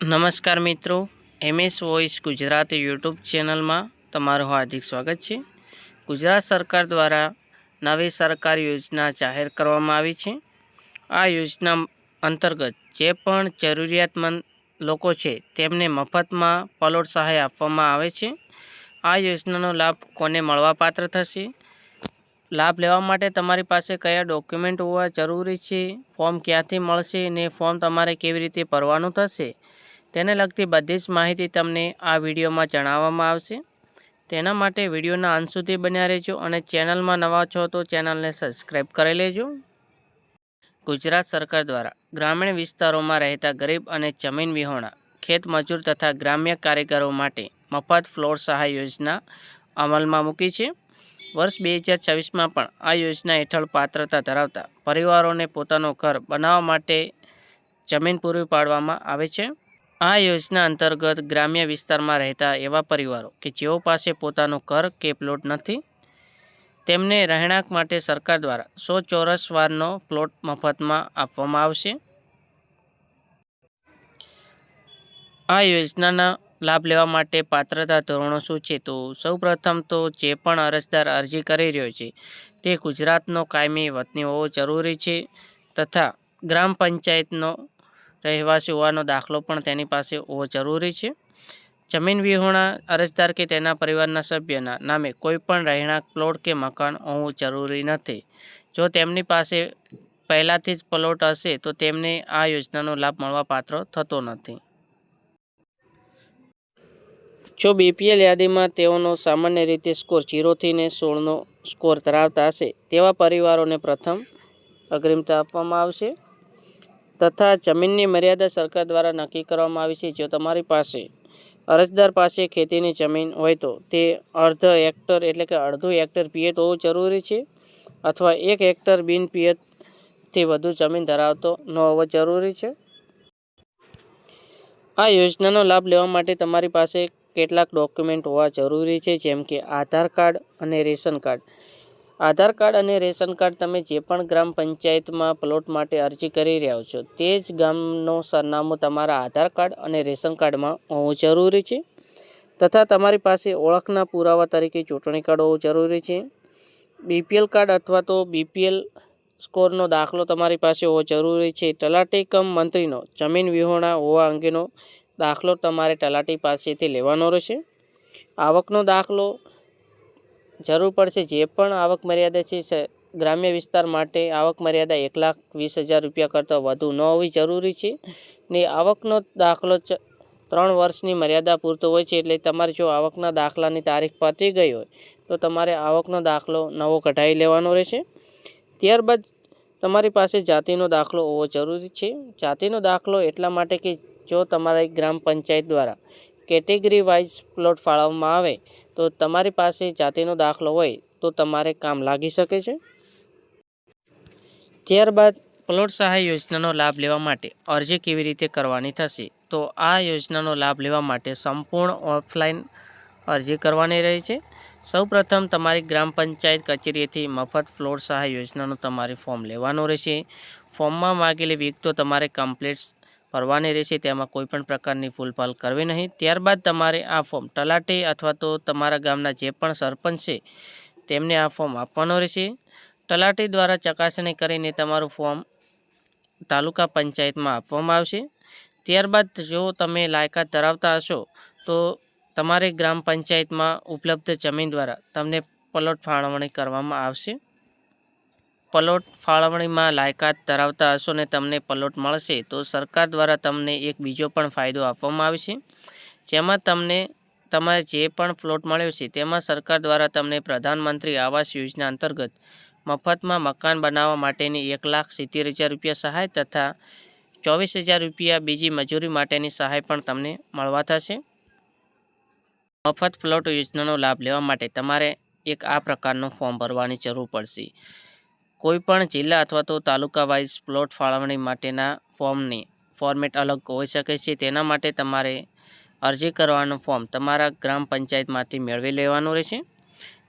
નમસ્કાર મિત્રો, MS voice Gujarati YouTube ચેનલમાં તમારું હાર્દિક સ્વાગત છે। ગુજરાત સરકાર દ્વારા નવી સરકારી યોજના જાહેર કરવામાં આવી છે। આ યોજના અંતર્ગત જે પણ જરૂરિયાતમંદ લોકો છે તેમને મફતમાં પ્લોટ સહાય આપવામાં આવે છે। આ યોજનાનો લાભ કોને મળવાપાત્ર થશે? લાભ લેવા માટે તમારી પાસે કયા ડોક્યુમેન્ટ હોવા જરૂરી છે, ફોર્મ ક્યાંથી મળશે અને ફોર્મ તમારે કેવી રીતે ભરવાનું થશે, તેને લગતી બધી જ માહિતી તમને આ વિડીયોમાં જણાવવામાં આવશે। તેના માટે વિડીયોના અંત સુધી બન્યા રહેજો અને ચેનલમાં નવા છો તો ચેનલને સબસ્ક્રાઈબ કરી લેજો। ગુજરાત સરકાર દ્વારા ગ્રામીણ વિસ્તારોમાં રહેતા ગરીબ અને જમીન વિહોણા ખેત મજૂર તથા ગ્રામ્ય કારીગરો માટે મફત ફ્લોર સહાય યોજના અમલમાં મૂકી છે। વર્ષ 2026માં પણ આ યોજના હેઠળ પાત્રતા ધરાવતા પરિવારોને પોતાનું ઘર બનાવવા માટે જમીન પૂરી પાડવામાં આવે છે। આ યોજના અંતર્ગત ગ્રામ્ય વિસ્તારમાં રહેતા એવા પરિવારો કે જેઓ પાસે પોતાનું ઘર કે પ્લોટ નથી, તેમને રહેણાંક માટે સરકાર દ્વારા 100 ચોરસ વારનો પ્લોટ મફતમાં આપવામાં આવશે। આ યોજનાના લાભ લેવા માટે પાત્રતા ધોરણો શું છે? તો સૌપ્રથમ તો જે પણ અરજદાર અરજી કરી રહ્યો છે તે ગુજરાતનો કાયમી વતની હોવો જરૂરી છે તથા ગ્રામ પંચાયતનો રહેવાસી હોવાનો દાખલો પણ તેની પાસે હોવો જરૂરી છે। જમીન વિહોણા અરજદાર કે તેના પરિવારના સભ્યના નામે કોઈ પણ રહેણાંક પ્લોટ કે મકાન હોવું જરૂરી નથી। જો તેમની પાસે પહેલાંથી જ પ્લોટ હશે તો તેમને આ યોજનાનો લાભ મળવાપાત્ર થતો નથી। જો BPL યાદીમાં તેઓનો સામાન્ય રીતે સ્કોર 0 થી 16નો સ્કોર ધરાવતા હશે તેવા પરિવારોને પ્રથમ અગ્રિમતા આપવામાં આવશે તથા જમીનની મર્યાદા સરકાર દ્વારા નક્કી કરવામાં આવી છે। જો તમારી પાસે અરજદાર પાસે ખેતીની જમીન હોય તો તે અડધો હેક્ટર એટલે કે અડધું હેક્ટર પિયત હોવું જરૂરી છે અથવા 1 હેક્ટર બિન પિયતથી વધુ જમીન ધરાવતો ન હોવો જરૂરી છે। આ યોજનાનો લાભ લેવા માટે તમારી પાસે કેટલાક ડોક્યુમેન્ટ હોવા જરૂરી છે, જેમ કે આધાર કાર્ડ અને રેશન કાર્ડ। આધાર કાર્ડ અને રેશન કાર્ડ તમે જે પણ ગ્રામ પંચાયતમાં પ્લોટ માટે અરજી કરી રહ્યા છો તે જ ગામનું સરનામું તમારા આધાર કાર્ડ અને રેશન કાર્ડમાં હોવું જરૂરી છે તથા તમારી પાસે ઓળખના પુરાવા તરીકે ચૂંટણી કાર્ડ હોવું જરૂરી છે। BPL કાર્ડ અથવા તો BPL સ્કોરનો દાખલો તમારી પાસે હોવો જરૂરી છે। તલાટી કમ મંત્રીનો જમીન વિહોણા હોવા અંગેનો દાખલો તમારે તલાટી પાસેથી લેવાનો રહેશે। આવકનો દાખલો જરૂર પડશે। જે પણ આવક મર્યાદા છે ગ્રામ્ય વિસ્તાર માટે આવક મર્યાદા 1,20,000 રૂપિયા કરતાં વધુ ન હોવી જરૂરી છે ને આવકનો દાખલો 3 વર્ષની મર્યાદા પૂરતો હોય છે। એટલે તમારે જો આવકના દાખલાની તારીખ પતી ગઈ હોય તો તમારે આવકનો દાખલો નવો કઢાવી લેવાનો રહેશે। ત્યારબાદ તમારી પાસે જાતિનો દાખલો હોવો જરૂરી છે। જાતિનો દાખલો એટલા માટે કે જો તમારી ગ્રામ પંચાયત દ્વારા કેટેગરી વાઇઝ પ્લોટ ફાળવવામાં આવે તો તમારી પાસે જાતિનો દાખલો હોય તો તમારે કામ લાગી શકે છે। ત્યારબાદ પ્લોટ સહાય યોજનાનો લાભ લેવા માટે અરજી કેવી રીતે કરવાની થશે? તો આ યોજનાનો લાભ લેવા માટે સંપૂર્ણ ઓફલાઈન અરજી કરવાની રહે છે। સૌપ્રથમ તમારી ગ્રામ પંચાયત કચેરીએથી મફત પ્લોટ સહાય યોજનાનું તમારે ફોર્મ લેવાનું રહેશે। ફોર્મમાં માગેલી વિગતો તમારે કમ્પ્લીટ ભરવાની રહેશે, તેમાં કોઈ પણ પ્રકારની ભૂલભાલ કરવી નહીં। ત્યારબાદ તમારે આ ફોર્મ તલાટી અથવા તો તમારા ગામના જે પણ સરપંચ છે તેમને આ ફોર્મ આપવાનો રહેશે। તલાટી દ્વારા ચકાસણી કરીને તમારું ફોર્મ તાલુકા પંચાયતમાં આપવામાં આવશે। ત્યારબાદ જો તમે લાયકાત ધરાવતા હશો તો તમારી ગ્રામ પંચાયતમાં ઉપલબ્ધ જમીન દ્વારા તમને પ્લોટ ફાળવણી કરવામાં આવશે। પ્લોટ ફાળવણીમાં લાયકાત ધરાવતા હશો ને તમને પ્લોટ મળશે તો સરકાર દ્વારા તમને એક બીજો પણ ફાયદો આપવામાં આવે છે, જેમાં તમને તમારે જે પણ પ્લોટ મળ્યો છે તેમાં સરકાર દ્વારા તમને પ્રધાનમંત્રી આવાસ યોજના અંતર્ગત મફતમાં મકાન બનાવવા માટેની 1,70,000 રૂપિયા સહાય તથા 24,000 રૂપિયા બીજી મજૂરી માટેની સહાય પણ તમને મળવા થશે। મફત પ્લોટ યોજનાનો લાભ લેવા માટે તમારે એક આ પ્રકારનું ફોર્મ ભરવાની જરૂર પડશે। કોઈ પણ જિલ્લા અથવા તો તાલુકા વાઇઝ પ્લોટ ફાળવણી માટેના ફોર્મની ફોર્મેટ અલગ હોઈ શકે છે। તેના માટે તમારે અરજી કરવાનું ફોર્મ તમારા ગ્રામ પંચાયતમાંથી મેળવી લેવાનું રહેશે।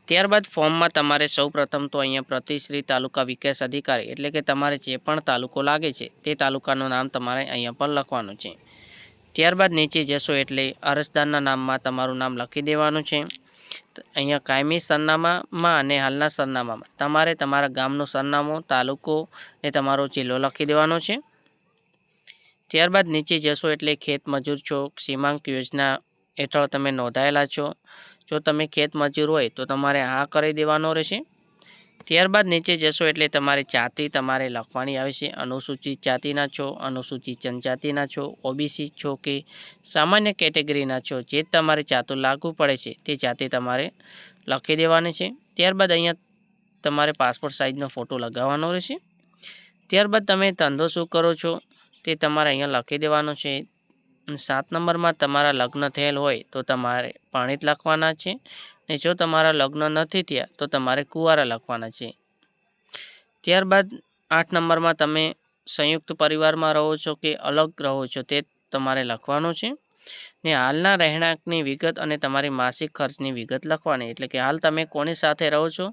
ત્યારબાદ ફોર્મમાં તમારે સૌપ્રથમ તો અહીંયા પ્રતિશ્રી તાલુકા વિકાસ અધિકારી એટલે કે તમારે જે પણ તાલુકો લાગે છે તે તાલુકાનું નામ તમારે અહીંયા પર લખવાનું છે। ત્યારબાદ નીચે જશો એટલે અરજદારના નામમાં તમારું નામ લખી દેવાનું છે। અહીંયા કાયમી સરનામામાં અને હાલના સરનામામાં તમારે તમારા ગામનું સરનામું, તાલુકો ને તમારો જિલ્લો લખી દેવાનો છે। ત્યારબાદ નીચે જશો એટલે ખેત મજૂર છો, સીમાંક યોજના હેઠળ તમે નોંધાયેલા છો। જો તમે ખેત મજૂર હોય તો તમારે હા કરી દેવાનો રહેશે। ત્યારબાદ નીચે જશો એટલે તમારી જાતિ તમારે લખવાની આવે છે। અનુસૂચિત જાતિના છો, અનુસૂચિત જનજાતિના છો, ઓબીસી છો કે સામાન્ય કેટેગરીના છો, જે તમારી જાતો લાગુ પડે છે તે જાતિ તમારે લખી દેવાની છે। ત્યારબાદ અહીંયા તમારે પાસપોર્ટ સાઇઝનો ફોટો લગાવવાનો રહેશે। ત્યારબાદ તમે ધંધો શું કરો છો તે તમારે અહીંયા લખી દેવાનો છે। 7 નંબરમાં તમારા લગ્ન થયેલ હોય તો તમારે પરણિત લખવાના છે, ને જો તમારા લગ્ન નથી થયા તો તમારે કુંવારા લખવાના છે। ત્યારબાદ 8 નંબરમાં તમે સંયુક્ત પરિવારમાં રહો છો કે અલગ રહો છો તે તમારે લખવાનું છે, ને હાલના રહેણાંકની વિગત અને તમારી માસિક ખર્ચની વિગત લખવાની, એટલે કે હાલ તમે કોની સાથે રહો છો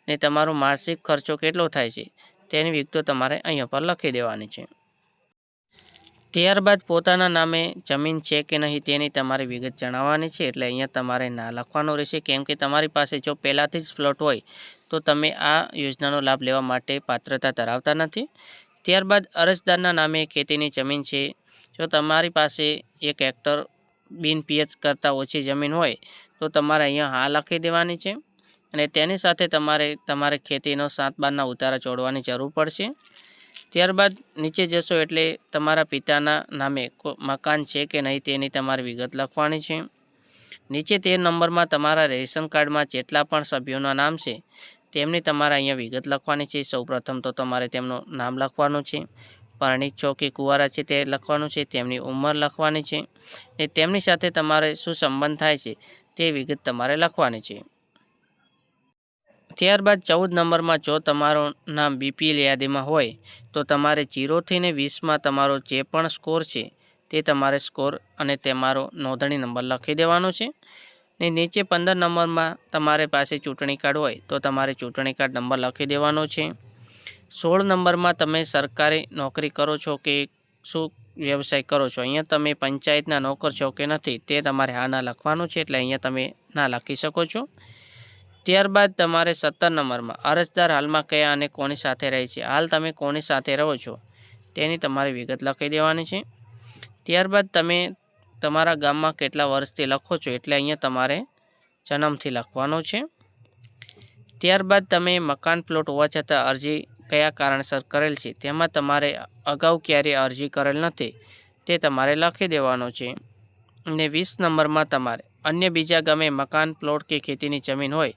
ને તમારો માસિક ખર્ચો કેટલો થાય છે તેની વિગતો તમારે અહીંયા પર લખી દેવાની છે। ત્યારબાદ પોતાના નામે જમીન છે કે નહીં તેની તમારી વિગત જણાવવાની છે, એટલે અહીંયા તમારે ના લખવાનું રહેશે, કેમ કે તમારી પાસે જો પહેલાંથી જ પ્લોટ હોય તો તમે આ યોજનાનો લાભ લેવા માટે પાત્રતા ધરાવતા નથી। ત્યારબાદ અરજદારના નામે ખેતીની જમીન છે, જો તમારી પાસે 1 હેક્ટર બિન પિયત કરતાં ઓછી જમીન હોય તો તમારે અહીંયા હા લખી દેવાની છે, અને તેની સાથે તમારે ખેતીનો 7/12ના ઉતારા જોડવાની જરૂર પડશે। ત્યારબાદ નીચે જશો એટલે તમારા પિતાના નામે મકાન છે કે નહીં તેની તમારી વિગત લખવાની છે। નીચે 13 નંબરમાં તમારા રેશન કાર્ડમાં જેટલા પણ સભ્યોના નામ છે તેમની તમારે અહીંયા વિગત લખવાની છે। સૌપ્રથમ તો તમારે તેમનું નામ લખવાનું છે, પરણિત છો કે કુંવારા છે તે લખવાનું છે, તેમની ઉંમર લખવાની છે, ને તેમની સાથે તમારે શું સંબંધ થાય છે તે વિગત તમારે લખવાની છે। ત્યારબાદ 14 નંબરમાં જો તમારું નામ બીપીએલ યાદીમાં હોય તો તમારે 0 થી 20માં તમારો જે પણ સ્કોર છે તે તમારે સ્કોર અને તમારો નોંધણી નંબર લખી દેવાનો છે, ને નીચે 15 નંબરમાં તમારી પાસે ચૂંટણી કાર્ડ હોય તો તમારે ચૂંટણી કાર્ડ નંબર લખી દેવાનો છે। 16 નંબરમાં તમે સરકારી નોકરી કરો છો કે શું વ્યવસાય કરો છો, અહીંયા તમે પંચાયતના નોકર છો કે નથી તે તમારે હા ના લખવાનું છે, એટલે અહીંયા તમે ના લખી શકો છો। ત્યારબાદ તમારે 17 નંબરમાં અરજદાર હાલમાં કયા અને કોની સાથે રહે છે, હાલ તમે કોની સાથે રહો છો તેની તમારી વિગત લખી દેવાની છે। ત્યારબાદ તમે તમારા ગામમાં કેટલા વર્ષથી લખો છો, એટલે અહીંયા તમારે જન્મથી લખવાનો છે। ત્યારબાદ તમે મકાન પ્લોટ હોવા છતાં અરજી કયા કારણસર કરેલ છે, તેમાં તમારે અગાઉ ક્યારેય અરજી કરેલ નથી તે તમારે લખી દેવાનો છે। અને 20 નંબરમાં તમારે અન્ય બીજા ગામે મકાન પ્લોટ કે ખેતીની જમીન હોય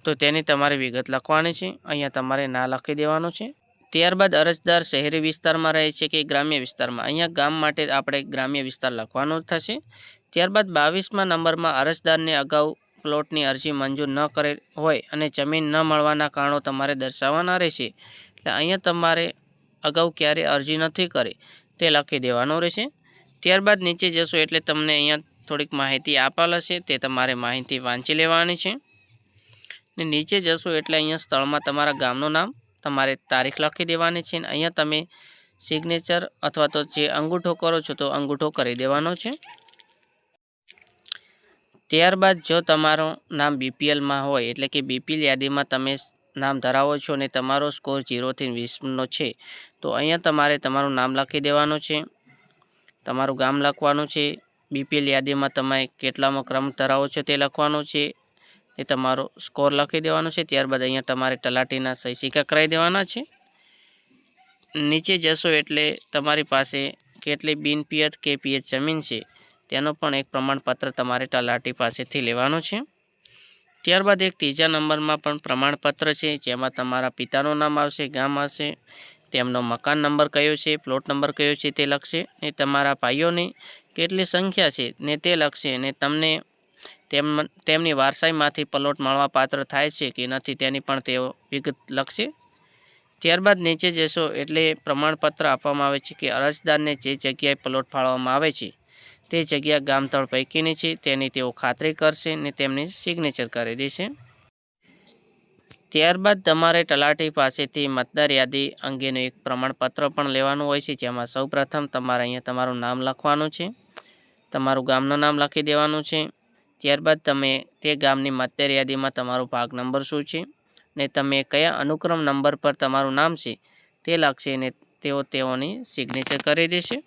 તો તેની તમારી વિગત લખવાની છે, અહીંયા તમારે ના લખી દેવાનું છે। ત્યારબાદ અરજદાર શહેરી વિસ્તારમાં રહે છે કે ગ્રામ્ય વિસ્તારમાં, અહીંયા ગામ માટે આપણે ગ્રામ્ય વિસ્તાર લખવાનો થશે। ત્યારબાદ 22મા નંબરમાં અરજદારને અગાઉ પ્લોટની અરજી મંજૂર ન કરેલ હોય અને જમીન ન મળવાના કારણો તમારે દર્શાવવાના રહેશે, એટલે અહીંયા તમારે અગાઉ ક્યારે અરજી નથી કરી તે લખી દેવાનું રહેશે। ત્યારબાદ નીચે જશો એટલે તમને અહીંયા થોડીક માહિતી આપેલ હશે તે તમારે માહિતી વાંચી લેવાની છે, ને નીચે જશો એટલે અહીંયા સ્થળમાં તમારા ગામનું નામ, તમારે તારીખ લખી દેવાની છે, ને અહીંયા તમે સિગ્નેચર અથવા તો જે અંગૂઠો કરો છો તો અંગૂઠો કરી દેવાનો છે। ત્યારબાદ જો તમારું નામ બીપીએલમાં હોય એટલે કે બીપીએલ યાદીમાં તમે નામ ધરાવો છો ને તમારો સ્કોર 0 થી 20નો છે તો અહીંયા તમારે તમારું નામ લખી દેવાનું છે, તમારું ગામ લખવાનું છે, બીપીએલ યાદીમાં તમે કેટલામો ક્રમ ધરાવો છો તે લખવાનું છે, એ તમારો સ્કોર લખી દેવાનો છે। ત્યારબાદ અહીંયા તમારે તલાટીના સહી સિક્કા કરાવી દેવાના છે। નીચે જશો એટલે તમારી પાસે કેટલી બિન પિયત કે પિયત જમીન છે તેનો પણ એક પ્રમાણપત્ર તમારે તલાટી પાસેથી લેવાનું છે। ત્યારબાદ એક ત્રીજા નંબરમાં પણ પ્રમાણપત્ર છે જેમાં તમારા પિતાનું નામ આવશે, ગામ આવશે, તેમનો મકાન નંબર કયો છે, પ્લોટ નંબર કયો છે તે લખશે, ને તમારા ભાઈઓની કેટલી સંખ્યા છે ને તે લખશે, ને તમને તેમની વારસાઈમાંથી પ્લોટ મળવા પાત્ર થાય છે કે નથી તેની પણ તેઓ વિગત લખશે। ત્યારબાદ નીચે જશો એટલે પ્રમાણપત્ર આપવામાં આવે છે કે અરજદારને જે જગ્યાએ પ્લોટ ફાળવવામાં આવે છે તે જગ્યા ગામતળ પૈકીની છે તેની તેઓ ખાતરી કરશે ને તેમની સિગ્નેચર કરી દેશે। ત્યારબાદ તમારે તલાટી પાસેથી મતદાર યાદી અંગેનું એક પ્રમાણપત્ર પણ લેવાનું હોય છે, જેમાં સૌપ્રથમ તમારે અહીંયા તમારું નામ લખવાનું છે, તમારું ગામનું નામ લખી દેવાનું છે. ત્યારબાદ તમે તે ગામની મતદાર યાદીમાં તમારો ભાગ નંબર શું છે ને તમે કયા અનુક્રમ નંબર પર તમારું નામ છે તે લખશે ને તેઓની સિગ્નેચર કરી દેશે.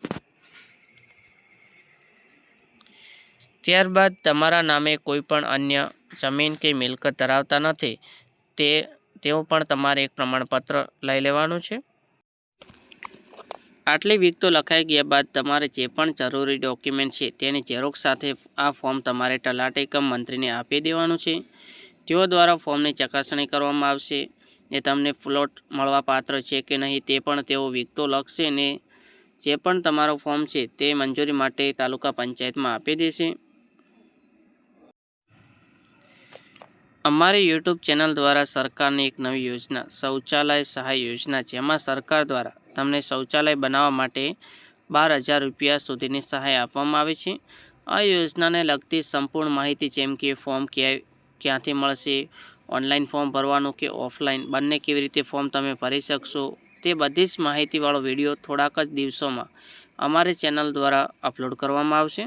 ત્યારબાદ તમારા નામે કોઈ પણ અન્ય જમીન કે મિલકત ધરાવતા નથી તેઓ પણ તમારે એક પ્રમાણપત્ર લઈ લેવાનું છે. આટલી વિગતો લખાઈ ગયા બાદ તમારે જે પણ જરૂરી ડોક્યુમેન્ટ છે તેની ઝેરોક્ષ સાથે આ ફોર્મ તમારે તલાટી કમ મંત્રીને આપી દેવાનું છે. તેઓ દ્વારા ફોર્મની ચકાસણી કરવામાં આવશે ને તમને પ્લોટ મળવા પાત્ર છે કે નહીં તે પણ તેઓ વિગતો લખશે ને જે પણ તમારો ફોર્મ છે તે મંજૂરી માટે તાલુકા પંચાયતમાં આપી દેશે. અમારી યુટ્યુબ ચેનલ દ્વારા સરકારની એક નવી યોજના શૌચાલય સહાય યોજના, જેમાં સરકાર દ્વારા તમને શૌચાલય બનાવવા માટે 12,000 રૂપિયા સુધીની સહાય આપવામાં આવે છે. આ યોજનાને લગતી સંપૂર્ણ માહિતી જેમ કે ફોર્મ ક્યાંથી મળશે, ઓનલાઈન ફોર્મ ભરવાનું કે ઓફલાઈન બંને કેવી રીતે ફોર્મ તમે ભરી શકશો, તે બધી જ માહિતીવાળો વિડીયો થોડાક જ દિવસોમાં અમારી ચેનલ દ્વારા અપલોડ કરવામાં આવશે.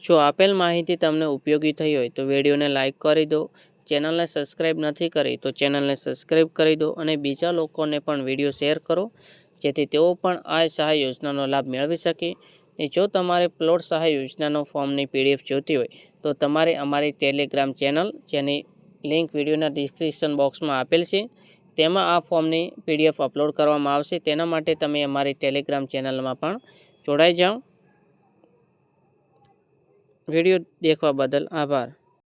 જો આપેલ માહિતી તમને ઉપયોગી થઈ હોય તો વિડીયોને લાઇક કરી દો. ચેનલને સબસ્ક્રાઈબ નથી કરી તો ચેનલને સબસ્ક્રાઈબ કરી દો અને બીજા લોકોને પણ વિડીયો શેર કરો જેથી તેઓ પણ આ સહાય યોજનાનો લાભ મેળવી શકે. ને જો તમારે પ્લોટ સહાય યોજનાનો ફોર્મની PDF જોઈતી હોય તો તમારે અમારી ટેલિગ્રામ ચેનલ, જેની લિંક વિડીયોના ડિસ્ક્રિપ્શન બોક્સમાં આપેલ છે, તેમાં આ ફોર્મની PDF અપલોડ કરવામાં આવશે. તેના માટે તમે અમારી ટેલિગ્રામ ચેનલમાં પણ જોડાઈ જાઓ. વિડીયો દેખવા બદલ આભાર.